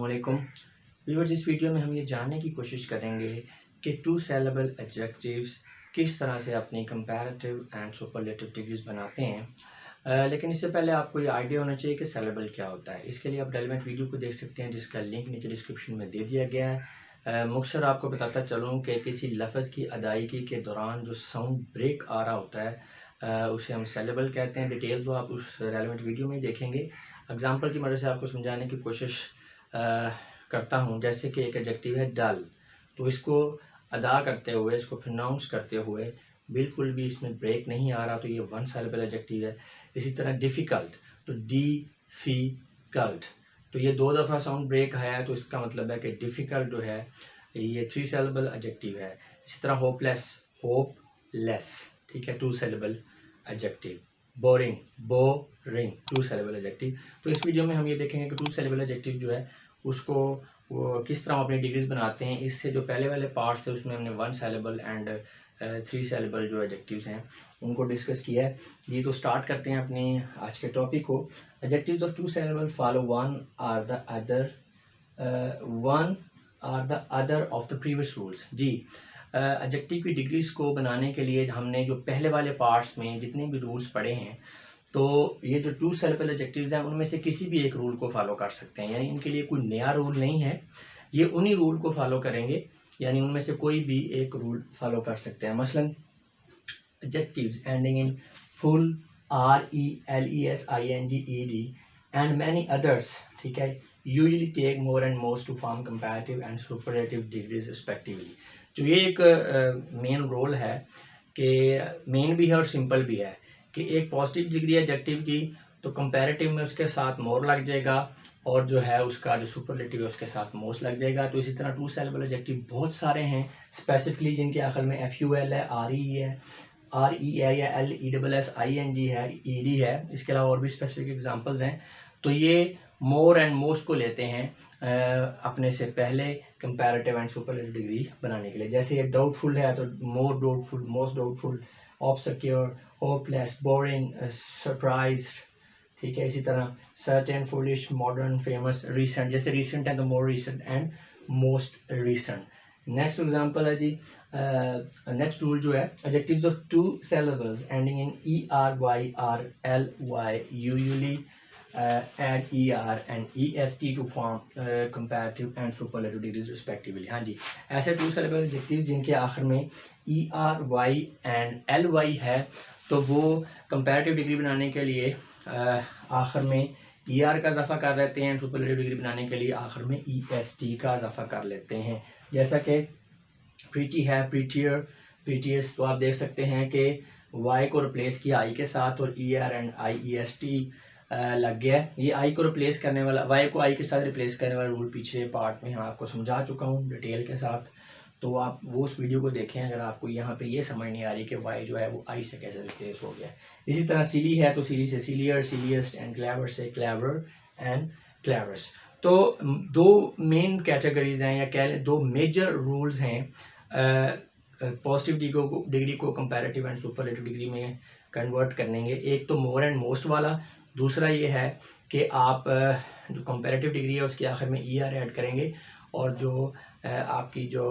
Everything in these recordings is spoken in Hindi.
अस्सलामुअलैकुम व्यूअर्स। इस वीडियो में हम ये जानने की कोशिश करेंगे कि टू सेलेबल एडजेक्टिव्स किस तरह से अपनी कंपैरेटिव एंड सुपरलेटिव डिग्रीज बनाते हैं। लेकिन इससे पहले आपको ये आइडिया होना चाहिए कि सेलेबल क्या होता है। इसके लिए आप रेलेवेंट वीडियो को देख सकते हैं जिसका लिंक नीचे डिस्क्रिप्शन में दे दिया गया है। मुख्तसर आपको बताता चलूँ कि किसी लफ्ज़ की अदायगी के दौरान जो साउंड ब्रेक आ रहा होता है उसे हम सेलेबल कहते हैं। डिटेल तो आप उस रेलेवेंट वीडियो में ही देखेंगे। एग्जाम्पल की मदद से आपको समझाने की कोशिश करता हूँ। जैसे कि एक एडजेक्टिव है डल, तो इसको अदा करते हुए, इसको प्रोनाउंस करते हुए बिल्कुल भी इसमें ब्रेक नहीं आ रहा, तो ये वन सिलेबल एडजेक्टिव है। इसी तरह डिफ़िकल्ट, तो डी-फी-कल्ट, तो ये 2 दफ़ा साउंड ब्रेक आया है, तो इसका मतलब है कि डिफ़िकल्ट जो है ये 3 सिलेबल एडजेक्टिव है। इसी तरह होपलेस, होपलेस, ठीक है, 2 syllable adjective. Boring, boring, 2 syllable adjective. तो इस वीडियो में हम ये देखेंगे कि 2 सिलेबल एडजेक्टिव जो है उसको वो किस तरह हम अपनी डिग्रीज बनाते हैं। इससे जो पहले वाले पार्ट्स थे उसमें हमने 1 सिलेबल एंड 3 सिलेबल जो एडजेक्टिव्स हैं उनको डिस्कस किया है जी। तो स्टार्ट करते हैं अपनी आज के टॉपिक को। Adjectives of 2 syllable follow one or the other of the previous rules जी। एडजेक्टिव की डिग्रीज को बनाने के लिए हमने जो पहले वाले पार्ट्स में जितने भी रूल्स पढ़े हैं, तो ये जो 2 सिलेबल एडजेक्टिव्स हैं उनमें से किसी भी एक रूल को फॉलो कर सकते हैं, यानी इनके लिए कोई नया रूल नहीं है, ये उन्हीं रूल को फॉलो करेंगे, यानी उनमें से कोई भी एक रूल फॉलो कर सकते हैं। मसलन adjectives ending in full, RELESINGED and many others, ठीक है, usually take more and most to form comparative and superlative degrees respectively. जो ये एक मेन रोल है कि मेन भी है और सिंपल भी है कि एक पॉजिटिव डिग्री एडजेक्टिव की तो कंपैरेटिव में उसके साथ मोर लग जाएगा, और जो है उसका जो सुपरलेटिव है उसके साथ मोस्ट लग जाएगा। तो इसी तरह 2 सिलेबल एडजेक्टिव बहुत सारे हैं स्पेसिफिकली जिनके आखिर में FUL है, RE है या LESSING है, ED है। इसके अलावा और भी स्पेसिफिक एग्जांपल्स हैं। तो ये मोर एंड मोस्ट को लेते हैं अपने से पहले कंपैरेटिव एंड सुपरलेटिव डिग्री बनाने के लिए। जैसे ये डाउटफुल है तो more doubtful, most doubtful, obscure, hopeless, boring, surprise, ठीक है। इसी तरह certain, foolish, modern, famous, recent, जैसे रीसेंट है तो more recent and most recent. Next example है जी, नेक्स्ट रूल जो है, adjectives of 2 syllables ending in ER, YR, LY usually add ER and EST to form comparative and superlative degrees respectively। हाँ जी, ऐसे 2 सिलेबल एडजेक्टिव जिनके आखिर में ER, Y and LY है, तो वो कंपैरेटिव डिग्री बनाने के लिए आखिर में ER का इजाफा कर लेते हैं, सुपरलेटिव डिग्री बनाने के लिए आखिर में EST का इजाफा कर लेते हैं। जैसा कि प्रीटी है, प्रीटियर, प्रीटियस, तो आप देख सकते हैं कि Y को रिप्लेस किया I के साथ और ER एंड IEST लग गया। ये I को रिप्लेस करने वाला, Y को I के साथ रिप्लेस करने वाला रूल पीछे पार्ट में हम आपको समझा चुका हूँ डिटेल के साथ, तो आप वो उस वीडियो को देखें अगर आपको यहाँ पे ये समझ नहीं आ रही कि Y जो है वो I से कैसे रिप्लेस हो गया। इसी तरह सिली है तो सिली से सिलियर, सिलियस्ट, एंड क्लेवर से क्लेवर एंड क्लेवरस। तो 2 मेन कैटेगरीज हैं या कह लें 2 मेजर रूल्स हैं पॉजिटिव डिग्री को कंपैरेटिव एंड सुपरलेटिव डिग्री में कन्वर्ट करने के। एक तो मोर एंड मोस्ट वाला, दूसरा ये है कि आप जो कंपैरेटिव डिग्री है उसके आखिर में ER ऐड करेंगे, और जो आपकी जो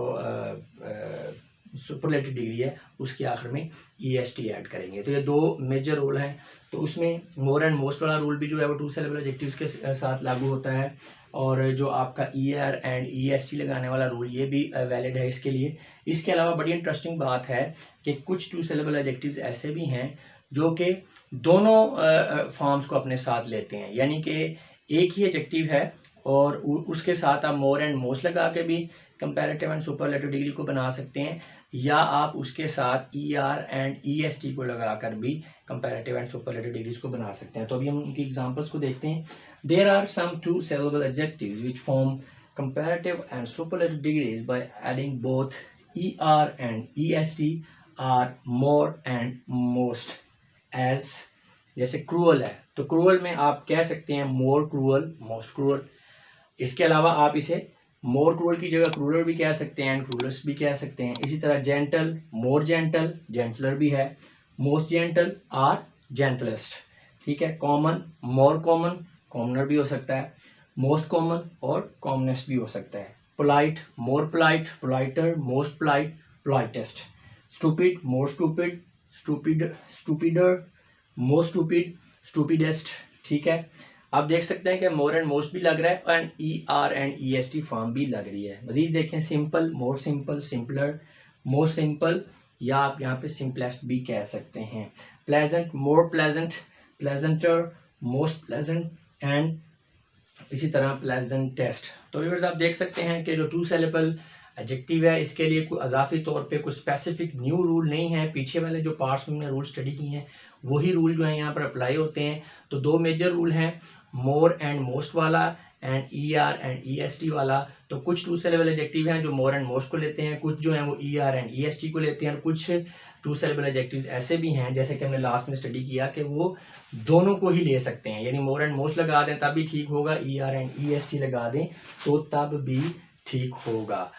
सुपरलेटिव डिग्री है उसके आखिर में EST ऐड करेंगे। तो ये 2 मेजर रूल हैं। तो उसमें मोर एंड मोस्ट वाला रूल भी जो है वो 2 सिलेबल एडजेक्टिव्स के साथ लागू होता है, और जो आपका ER एंड EST लगाने वाला रूल ये भी वैलिड है इसके लिए। इसके अलावा बड़ी इंटरेस्टिंग बात है कि कुछ 2 सिलेबल एडजेक्टिव्स ऐसे भी हैं जो कि दोनों फॉर्म्स को अपने साथ लेते हैं, यानी कि एक ही एडजेक्टिव है और उसके साथ आप मोर एंड मोस्ट लगा के भी कंपैरेटिव एंड सुपरलेटिव डिग्री को बना सकते हैं, या आप उसके साथ ER एंड EST को लगाकर भी कंपैरेटिव एंड सुपरलेटिव डिग्रीज को बना सकते हैं। तो अभी हम उनकी एग्जांपल्स को देखते हैं। There are some 2 syllable adjectives which form comparative and superlative degrees by adding both ER and EST or more and most as. जैसे क्रूअल है तो क्रूअल में आप कह सकते हैं मोर क्रूअल, मोस्ट क्रूअल। इसके अलावा आप इसे मोर क्रूअल की जगह क्रूरर भी कह सकते हैं एंड क्रूरस भी कह सकते हैं। इसी तरह जेंटल, मोर जेंटल, जेंटलर भी है। मोस्ट जेंटल आर जेंटलेस्ट, ठीक है। कॉमन, मोर कॉमन, कॉमनर भी हो सकता है। मोस्ट कॉमन और कॉमनेस्ट भी हो सकता है। Polite, more polite, politer, most polite, politest. Stupid, more stupid, stupid, stupider, most stupid, stupidest. ठीक है, आप देख सकते हैं कि मोर एंड मोस्ट भी लग रहा है and ER and EST form भी लग रही है। मजीद देखें, simple, more simple, simpler, most simple, या आप यहाँ पे सिंपलेस्ट भी कह सकते हैं। Pleasant, more pleasant, pleasanter, most pleasant and इसी तरह प्लेजेंटेस्ट। तो व्यूअर्स आप देख सकते हैं कि जो टू सिलेबल एडजेक्टिव है इसके लिए कोई अजाफी तौर पे कुछ स्पेसिफिक न्यू रूल नहीं है। पीछे वाले जो पार्ट्स में हमने रूल स्टडी किए हैं वही रूल जो है यहाँ पर अप्लाई होते हैं। तो दो मेजर रूल हैं, मोर एंड मोस्ट वाला एंड ER एंड EST वाला। तो कुछ टू सिलेबल एडजेक्टिव हैं जो मोर एंड मोस्ट को लेते हैं, कुछ जो हैं वो ER एंड EST को लेते हैं, और कुछ टू सिलेबल एडजेक्टिव्स ऐसे भी हैं जैसे कि हमने लास्ट में स्टडी किया कि वो दोनों को ही ले सकते हैं, यानी मोर एंड मोस्ट लगा दें तब भी ठीक होगा, ER एंड EST लगा दें तो तब भी ठीक होगा।